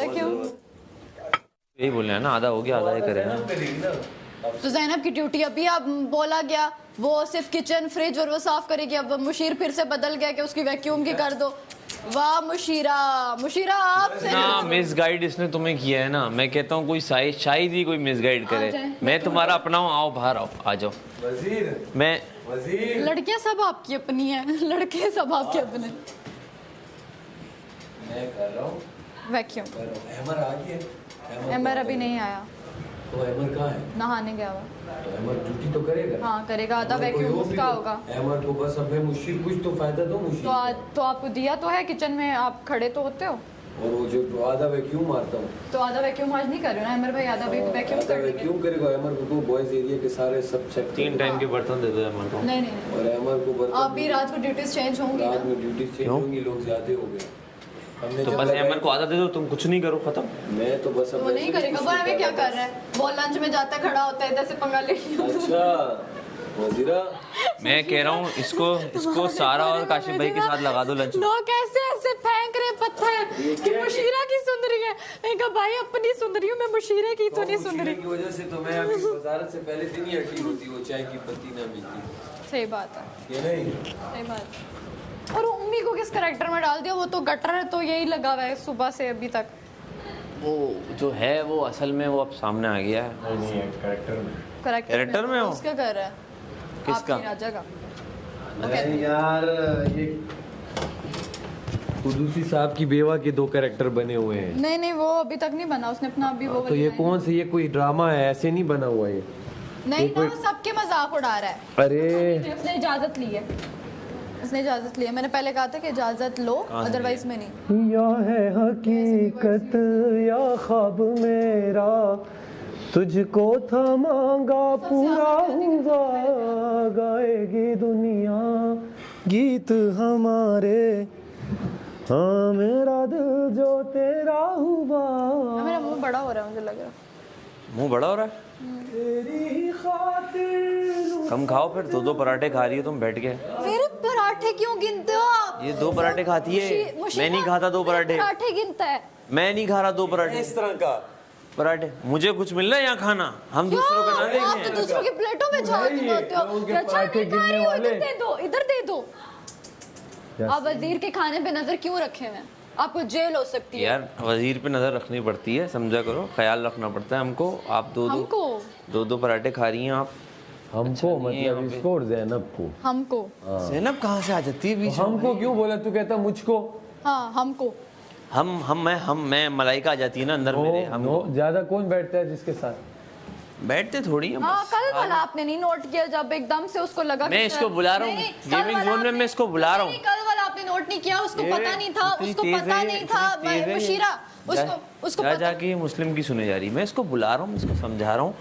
Vacuum. यही बोले हैं ना, आधा हो गया आधा ये करेगा। तो ज़ैनब की ड्यूटी अभी अब बोला गया वो सिर्फ किचन फ्रिज और वो साफ करेगी। अब मुशीर फिर से बदल गया कि उसकी वैक्यूम की कर दो। वाह मुशीरा, मुशीरा आपसे ना मिस गाइड इसने तुम्हें किया है ना। मैं कहता हूँ कोई शायद ही कोई मिस गाइड करे। मैं तुम्हारा अपना हूँ, आओ बाहर आओ, आ जाओ। वजीर, मैं वजीर, लड़कियां सब आपकी अपनी हैं, लड़के सब आपके अपने। मैं कर रहा हूँ वैक्यूम। अहमर आ गया। एमर अभी नहीं आया, तो अहमर कहाँ है? नहाने गया हुआ। तो अहमर ड्यूटी तो करेगा। हाँ करेगा, आधा अहमर वैक्यूम कोई और भी उसका तो- होगा। अहमर को बस अब मैं मुशीर कुछ तो फायदा दो मुशीर। तो आपको दिया तो है किचन में, आप खड़े तो होते हो। और वो जो तो आधा वैक्यूम मारता हूँ। तो आधा वैक्यूम आज नहीं कर रहे हो ना अमर भाई, आधा वैक्यूम आधा कर देंगे। वैक्यूम करेगा अहमर को बॉयज एरिया के सारे सब चेक 3 टाइम के बर्तन दे दो अमन को। नहीं नहीं नहीं, और अहमर को बर्तन आप भी रात को ड्यूटीज चेंज होंगी रात ना। में ड्यूटी चेंज क्यों? होंगी, लोग ज्यादा हो गए। हमने तो जब बस लगाई- अमन को आधा दे दो, तुम कुछ नहीं करो, खत्म। मैं तो बस वो नहीं करेगा, वो हमें क्या कर रहा है, वो लंच में जाता है खड़ा होता है इधर से पंगा ले लिया। अच्छा वजीरा, मैं कह रहा हूँ इसको सारा और काशिफ भाई के साथ लगा दो लंच। लोग कैसे ऐसे फेंक रहे पत्थर कि मुशीरा की सुन रही है। मैं कहा भाई अपनी सुन रही हूँ, मैं मुशीरे की तो नहीं सुन मुशीरे रही। की वजह से तो मैं अभी वजारत से पहले दिन ही हटी होती, वो चाय की पत्ती ना मिलती। सही बात है, ये नहीं सही बात। और उम्मी को किस करैक्टर में डाल दिया, वो तो गटर है, तो यही लगा हुआ है सुबह से अभी तक। वो जो है वो असल में वो अब सामने आ गया है। कैरेक्टर में हो? उसका कर रहा है किसका? आपकी राजा का। अरे यार ये कुदूसी साहब की बेवा के 2 कैरेक्टर बने हुए हैं। नहीं नहीं वो अभी तक नहीं बना, उसने अपना अभी वो तो ये कौन से, ये कोई ड्रामा है, ऐसे नहीं बना हुआ ये। नहीं ना, वो सबके मजाक उड़ा रहा है। अरे उसने इजाजत ली है, उसने इजाजत ली है। मैंने पहले कहा था कि इजाजत लो, अदरवाइज में नहीं। या है हकीकत या ख्वाब मेरा, तुझको था मांगा पूरा हुआ, गाएगी दुनिया गीत हमारे, हाँ मेरा दिल जो तेरा हुआ। मेरा मुंह बड़ा हो रहा है, मुझे लग रहा है। मुंह बड़ा हो रहा है। तेरी खातिर कम खाओ फिर, 2 पराठे खा रही हो तुम बैठ के। मेरे पराठे क्यों गिनते हो आप? ये 2 पराठे खाती है, मैं नहीं खाता 2 पराठे। पराठे गिनता है। मैं नहीं खा रहा 2 पराठे। इस तरह का पराठे मुझे कुछ मिल रहा है यहाँ खाना, हम दूसरों का ना क्यों? आप तो देखें। दूसरों की प्लेटों में झाड़ होते हो। लोगों के अच्छा पराठे नहीं खा गिनने रही हो, वाले। इधर दे दो, इधर दे दो। आप वजीर के खाने पे नजर क्यों रखे हुए हैं? आपको जेल हो सकती है। यार वजीर पे नजर रखनी पड़ती है, समझा करो, ख्याल रखना पड़ता है हमको। आप दो पराठे खा रही हैं आप। हमको नहीं है मतलब इसको और ज़ैनब को। हमको, ज़ैनब कहाँ से आ जाती है बीच में? हमको क्यों बोला, तू कहता मुझको। हाँ हमको। मैं मलाइका आ जाती है ना अंदर मेरे। हम ज्यादा कौन बैठता है जिसके साथ? बैठते थोड़ी हैं हाँ बस। कल वाला आपने नहीं नोट किया जब एकदम से उसको लगा मैं कि इसको बुला रहा हूँ, नहीं, कल गेमिंग वाला जोन में आपने- मैं इसको बुला रहा हूँ। नहीं, कल वाला आपने नोट नहीं किया, उसको ये पता नहीं था, इतनी उसको तेज पता है, नहीं इतनी था। तेज है मुशीरा ये। उसको जा पता जाके मुस्लिम की सुने जा रही। मैं इसको बुला रहा हूँ, इसको समझा रहा हूँ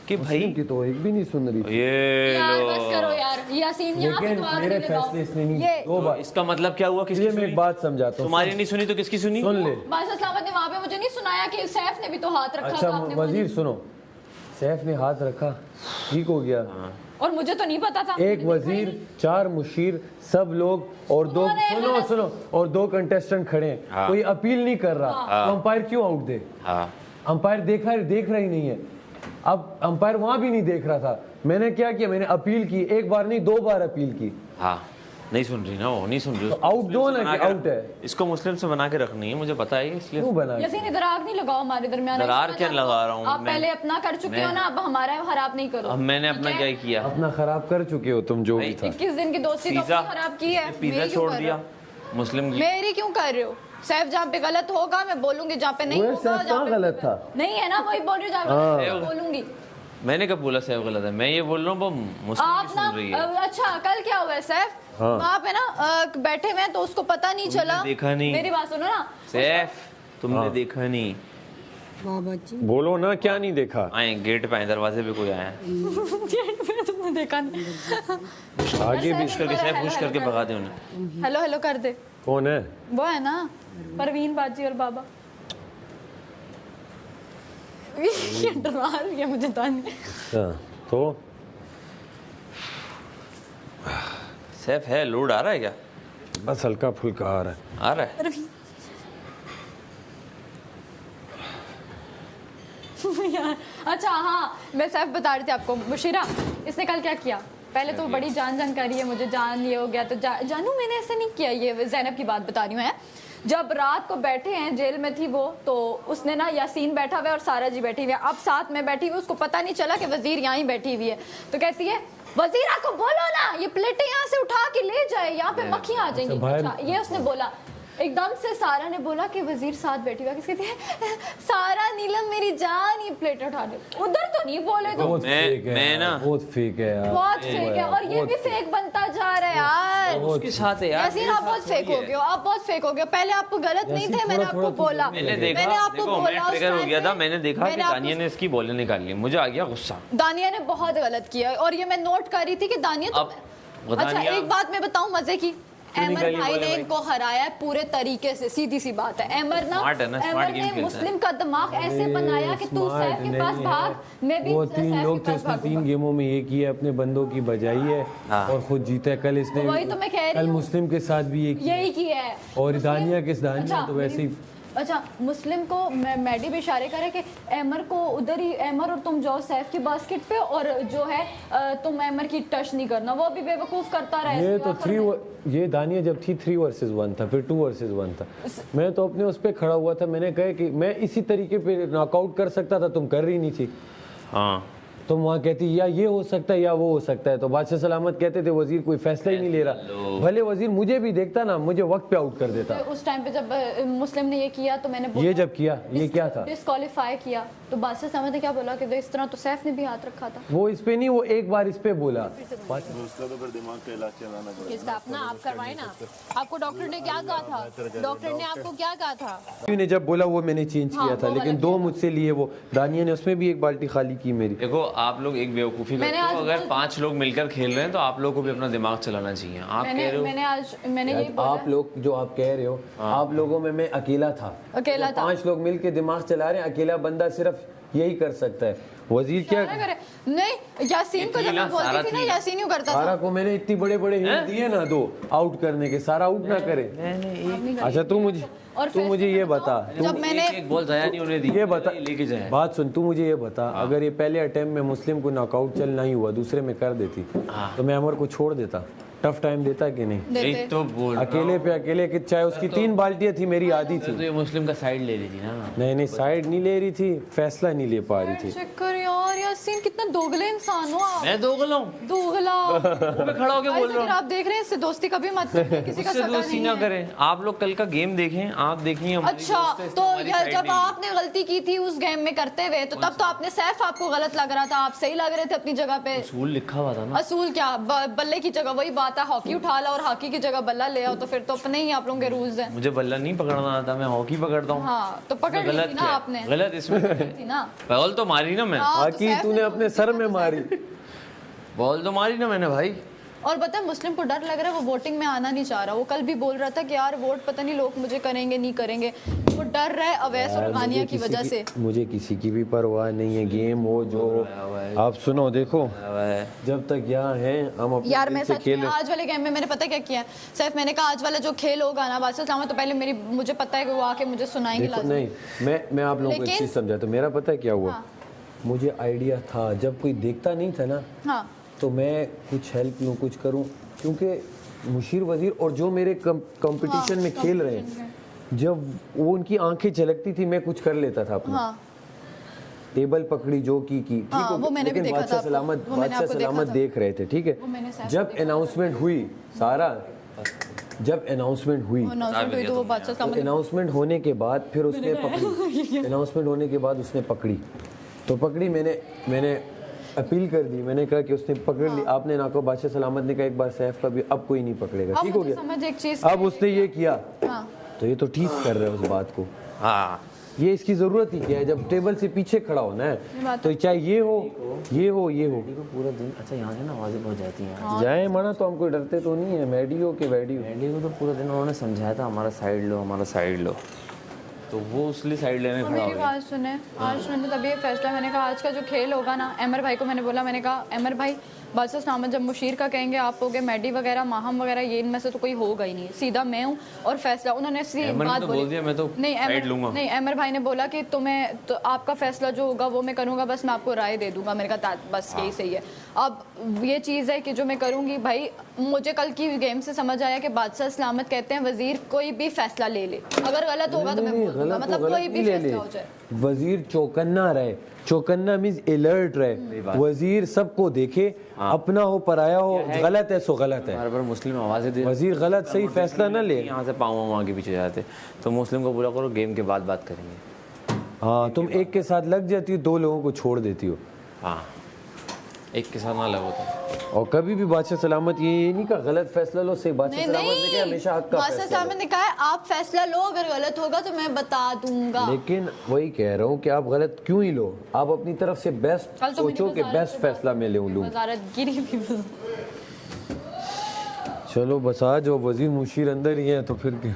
कि भाई की तो एक भी नहीं सुन रही। ये यार लो। बस करो यार, यासीन यहाँ पे लेकिन तो आग मेरे नहीं लगाओ। फैसले इसने नहीं ये दो बार। इसका मतलब क्या हुआ? किसकी इसलिए मैं सुनी? एक बात समझाता हूँ, तुम्हारी नहीं सुनी तो किसकी सुनी? सुन ले। बादशाह सलामत ने वहाँ पे मुझे नहीं सुनाया कि सैफ ने भी तो हाथ रखा अच्छा था आपने वजीर सुनो, सैफ ने हाथ रखा, ठीक हो गया। और मुझे तो नहीं पता था। एक वजीर, 4 मुशीर, सब लोग और 2 उन्होंने सुनो और 2 कंटेस्टेंट खड़े हैं। हाँ। कोई अपील नहीं कर रहा, तो अंपायर क्यों आउट दे? हाँ अंपायर देख रहा ही नहीं है। अब अंपायर वहां भी नहीं देख रहा था। मैंने क्या किया, मैंने अपील की, 1 बार नहीं 2 बार अपील की। हाँ, नहीं सुन रही ना वो, नहीं सुन रही। तो आउट दो ना कि आउट है। इसको मुस्लिम से बना के रखनी है, मुझे पता है इसलिए। क्यों बना? यासीन इधर आग नहीं लगाओ हमारे दरमियान। दरार क्या लगा रहा हूँ आप मैं? पहले अपना कर चुके हो ना, अब हमारा खराब नहीं करो। अब मैंने अपना ठीक क्या है? किया? अपना खराब कर चुके हो तुम, जो भी था। 21 दिन की दोस्ती तो पिज्जा अपनी खराब की है। पिज्जा मेरी क्यों छोड़ कर रहे दिया हो? मुस्लिम की। मेरी क्यों कर रहे हो? सैफ जहाँ पे गलत होगा मैं बोलूंगी, जहाँ पे नहीं वो होगा सैफ जहाँ कहाँ पे गलत था? नहीं है ना, वही बोल रही हूँ, जहाँ पे गलत है, हाँ। बोलूंगी। मैंने कब बोला सैफ गलत है? मैं ये बोल रहा हूँ वो मुस्लिम आप की ना सुन रही है। अच्छा कल क्या हुआ है सैफ? हाँ। वहाँ पे ना बैठे हुए हैं तो उसको पता नहीं चला। देखा नहीं। मेरी बात सुनो ना। सैफ तुमने हाँ। देखा नहीं? बोलो ना, क्या नहीं देखा? आए गेट पे आए, दरवाजे पे कोई आया है। तुमने देखा नहीं? आगे भी पुश करके सैफ पुश करके भगा दे उन्हें। हेलो हेलो कर दे। कौन है? वो है ना परवीन बाजी और बाबा। ये डरा रही है मुझे तो नहीं। तो सैफ है, लोड आ रहा है क्या? बस हल्का फुल्का आ रहा है। आ रहा है। परवीन यार अच्छा हाँ, मैं सैफ बता रही थी आपको। मुशीरा इसने कल क्या किया, पहले तो बड़ी जानकारी है मुझे, जान ये हो गया तो जानू मैंने ऐसा नहीं किया। ये ज़ैनब की बात बता रही हूँ है। जब रात को बैठे हैं, जेल में थी वो, तो उसने ना यासीन बैठा हुआ है और सारा जी बैठी हुई है। अब साथ में बैठी हुई, उसको पता नहीं चला कि वजीर यहाँ ही बैठी हुई है। तो कहती है वजीरा को बोलो ना ये प्लेटें यहाँ से उठा के ले जाए, यहाँ पे मक्खियाँ आ जाएंगी। अच्छा, ये उसने बोला। एकदम से सारा ने बोला कि वजीर साथ बैठी हुआ, किसके थे सारा नीलम मेरी जान ये प्लेट उठा दे। उधर तो नहीं बोले तो मैं ना बहुत फेक है यार, बहुत फेक है। और ये भी फेक बनता जा रहा है यार, उसके साथ है यार। यासीन आप बहुत फेक हो गए हो, आप बहुत फेक हो गए हो। पहले आपको गलत नहीं थे, मैंने आपको बोला, मैंने देखा, मैंने आपको देखो, बोला मैं ट्रिगर हो गया था, मैंने देखा कि मैंने आपको- दानिया ने इसकी बोले निकाल ली, मुझे आ गया गुस्सा। दानिया ने बहुत गलत किया और ये मैं नोट कर रही थी कि दानिया तो अब अच्छा दानिया- एक बात मैं बताऊं मजे की, अहमर निकाली भाई बोले ने भाई? इनको हराया है पूरे तरीके से, सीधी सी बात है। अहमर ना Smart है ना, smart अहमर game ने खेलता है। मुस्लिम का दिमाग ऐसे बनाया कि तू स्मार्ट सैफ के पास नहीं भाग, है। मैं भी वो सैफ 3 के लोग थे, पास उसने भागूंगा। 3 गेमों में ये किया, अपने बंदों की बजाई है हाँ। और खुद जीता है। कल इसने वही तो मैं कह रही कल हूँ। मुस्लिम के साथ भी ये किया यही किया है। और मुस्लिम- दानिया दानिया अच्छा, तो वैसे ही अच्छा मुस्लिम को मैडी भी इशारे करे कि अहमर को उधर ही, अहमर और तुम जाओ सैफ की बास्केट पे, और जो है तुम अहमर की टच नहीं करना। वो भी बेवकूफ करता रहा ये है। तो ये दानिया जब थी 3 वर्सेस 1 था, फिर 2 वर्सेस 1 था। मैं तो अपने उस पे खड़ा हुआ था, मैंने कहा कि मैं इसी तरीके पे नॉकआउट कर सकता था, तुम कर रही नहीं थी। हाँ तुम वहाँ कहती या ये हो सकता है या वो हो सकता है, तो बादशाह सलामत कहते थे वजीर कोई फैसला ही नहीं ले रहा। भले वजीर मुझे भी देखता ना, मुझे वक्त पे आउट कर देता। उस टाइम पे जब मुस्लिम ने ये किया तो मैंने बोला, ये जब किया ये क्या था, डिस्क्वालीफाई किया, तो बादशाह साहब ने क्या बोला कि इस तरह तो सैफ ने भी हाथ रखा था। वो इस पे नहीं, वो एक बार इस पे बोला। उसका तो फिर दिमाग का इलाज चलाना पड़ेगा। इसका अपना आप करवाए ना। आपको डॉक्टर ने क्या कहा था, डॉक्टर ने आपको क्या कहा था? ने जब बोला वो मैंने चेंज किया था, लेकिन 2 मुझसे लिए वो दानिया ने, उसमें भी एक बाल्टी खाली की मेरी। देखो आप लोग एक बेवकूफ़ी करते हो, अगर 5 लोग मिलकर खेल रहे हैं तो आप लोगों को भी अपना दिमाग चलाना चाहिए। आप कह रहे हो मैंने यही बोला, आप लोग जो आप कह रहे हो, आप लोगों में मैं अकेला था, अकेला था। 5 लोग मिलके दिमाग चला रहे हैं, अकेला बंदा सिर्फ यही कर सकता है। वजीर क्या क्या करे? नहीं यासीन को जब मैं बोलती थी ना, यासीन यूं करता था। सारा को मैंने इतने बड़े बड़े हिंट दिए ना 2 आउट करने के, सारा आउट ना करे। अच्छा तू मुझे ये बता, जब मैंने एक बॉल जाया नहीं होने दी, ये बता, लेके जाए। बात सुन, तू मुझे ये बता, अगर ये पहले अटेम्प्ट में मुस्लिम को नॉकआउट चल नहीं हुआ, दूसरे में कर देती, तो मैं अमर को छोड़ देता, टफ टाइम देता कि नहीं? यही तो बोल अकेले पे अकेले कि चाहे उसकी 3 बाल्टियां थी, मेरी आधी थी। तो ये मुस्लिम का साइड ले रही थी ना। नहीं साइड नहीं ले रही थी, फैसला नहीं ले पा रही थी। चेक कर यार, यासीन कितना दोगले इंसान हो आप। मैं दोगला हूँ, दोगला मैं खड़ा होके बोल रहा हूँ। आप देख रहे हैं, इससे दोस्ती कभी मत करिए, किसी का उससे सगा दोस्ती नहीं ना है। करें। आप लोग कल का गेम देखें, आप देखिए हमारी अच्छा दोस्त है, इसने तो हमारी यार side जब नहीं ली। आपने गलती की थी उस गेम में करते हुए, तो तब तो आपने सैफ आपको गलत लग रहा था, आप सही लग रहे थे अपनी जगह पे। असूल लिखा हुआ था ना। असूल क्या, बल्ले की जगह वही बात है, हॉकी उठा ला और हॉकी की जगह बल्ला ले आओ, तो फिर तो अपने ही आप लोगों के रूल्स हैं। मुझे बल्ला नहीं पकड़ना आता, मैं हॉकी पकड़ता हूँ। हाँ तो पकड़ ली गलत थी ना क्या है? आपने, गलत इसमें थी ना। बॉल तो मारी ना मैं, हाँ, तो बाकी सैफ तूने ने अपने सर में मारी। बॉल तो मारी ना मैंने भाई। और पता है मुस्लिम को डर लग रहा है, वो वोटिंग में आना नहीं चाह रहा। वो कल भी बोल रहा था कि यार वोट पता नहीं लोग मुझे करेंगे नहीं करेंगे, वो डर रहा है अवैस और गानिया की वजह से। मुझे किसी की भी परवाह नहीं है, गेम हो जो आप सुनो, देखो जब तक यहाँ है हम अपने यार दिल मैं से सच खेल में आज वाले गेम में मैंने पता क्या किया है सैफ, मैंने कहा आज वाला जो खेल होगा ना बादशाह साहब, तो पहले मुझे पता है कि वो आके मुझे सुनाएंगे देखो, लाजमी। नहीं मैं आप लोगों को एक लेकिन- चीज समझा, तो मेरा पता है क्या हुआ, हाँ। मुझे आइडिया था जब कोई देखता नहीं था ना, हाँ तो मैं कुछ हेल्प लूँ कुछ करूँ, क्योंकि मुशीर वजीर और जो मेरे कंपटीशन में खेल रहे हैं, जब वो उनकी आंखें झलकती थी मैं कुछ कर लेता था अपना। हाँ टेबल पकड़ी जो की ठीक हाँ, हो वो मैंने भी लेकिन देखा बादशाह था आपको, सलामत वो मैंने बादशाह आपको देखा सलामत था। देख रहे थे, ठीक वो मैंने है। सैफ जब अनाउंसमेंट हुई सारा, जब अनाउंसमेंट हुई, announcement हुई तो वो बादशाह साहब अनाउंसमेंट होने के बाद फिर उसने पकड़ी, अनाउंसमेंट होने के बाद उसने पकड़ी, तो पकड़ी, मैंने अपील कर दी, मैंने कहा कि उसने पकड़ ली, आपने ना कहा, बादशाह सलामत ने कहा एक बार सैफ का भी, अब कोई नहीं पकड़ेगा, ठीक हो गया। समझ एक चीज, अब उसने ये किया, हाँ तो ये तो ठीक कर रहे हैं उस बात को, हाँ ये इसकी जरूरत ही क्या है, जब टेबल से पीछे खड़ा होना है तो चाहे ये हो पूरा दिन। अच्छा यहाँ से ना आवाजें बहुत जाती हैं। जाए माना तो हम कोई डरते तो नहीं है, मैडी हो के वैडी हो। एंडी को तो पूरा दिन उन्होंने समझाया था हमारा साइड लो, हमारा साइड लो, तो वो उसलिए साइड लेने खड़ा हो मेरी गया। बात सुने, आज मैंने तभी ये फैसला, मैंने कहा आज का जो खेल होगा ना, अमर भाई को मैंने बोला, मैंने कहा अमर भाई बादशाह सलामत जब मुशीर का कहेंगे आप होगे, मैडी वगैरह माहम वगैरह, ये इनमें से तो कोई होगा ही नहीं, सीधा मैं हूँ और फैसला उन्होंने सीधी अमर ने बात तो बोली। बोल दिया, मैं तो नहीं साइड लूंगा। नहीं, अमर भाई ने बोला कि तुम्हें तो आपका फैसला जो होगा वो मैं करूँगा, बस मैं आपको राय दे दूंगा। मैंने कहा बस यही सही है। अब ये चीज़ है कि जो मैं करूँगी भाई, मुझे कल की गेम से समझ आया कि बादशाह सलामत कहते हैं वजीर कोई भी फैसला ले ले, अगर गलत होगा तो मैं बोल दूंगा, मतलब कोई भी फैसला हो जाए। वजीर चौकन्ना रहे, चौकन्ना मीन्स अलर्ट रहे, वजीर सबको देखे, अपना हो पराया हो, गलत है सो गलत है। बार बार मुस्लिम आवाज़ें दे, वजीर गलत सही फैसला ना ले। यहाँ से पाँव वहाँ के पीछे जाते, तो मुस्लिम को बुरा करो, गेम के बाद बात करेंगे। हाँ, तुम एक के साथ लग जाती हो, दो लोगों को छोड़ देती हो। हाँ, एक के साथ ना लगो तो। और कभी भी बादशाह सलामत ये नहीं कहा गलत फैसला लो, सही बादशाह सलामत ने कहा हमेशा हक का बादशाह फैसला सलामत ने कहा है आप फैसला लो, अगर गलत होगा तो मैं बता दूंगा। लो। लेकिन वही कह रहा हूँ कि आप गलत क्यों ही लो, आप अपनी तरफ से बेस्ट कल तो मेरी सोचो कि वजारत बेस्ट से फैसला मैं लूँ। वजारत गिरी भी चलो बस आज जो वजीर मुशीर अंदर ही है तो फिर क्या।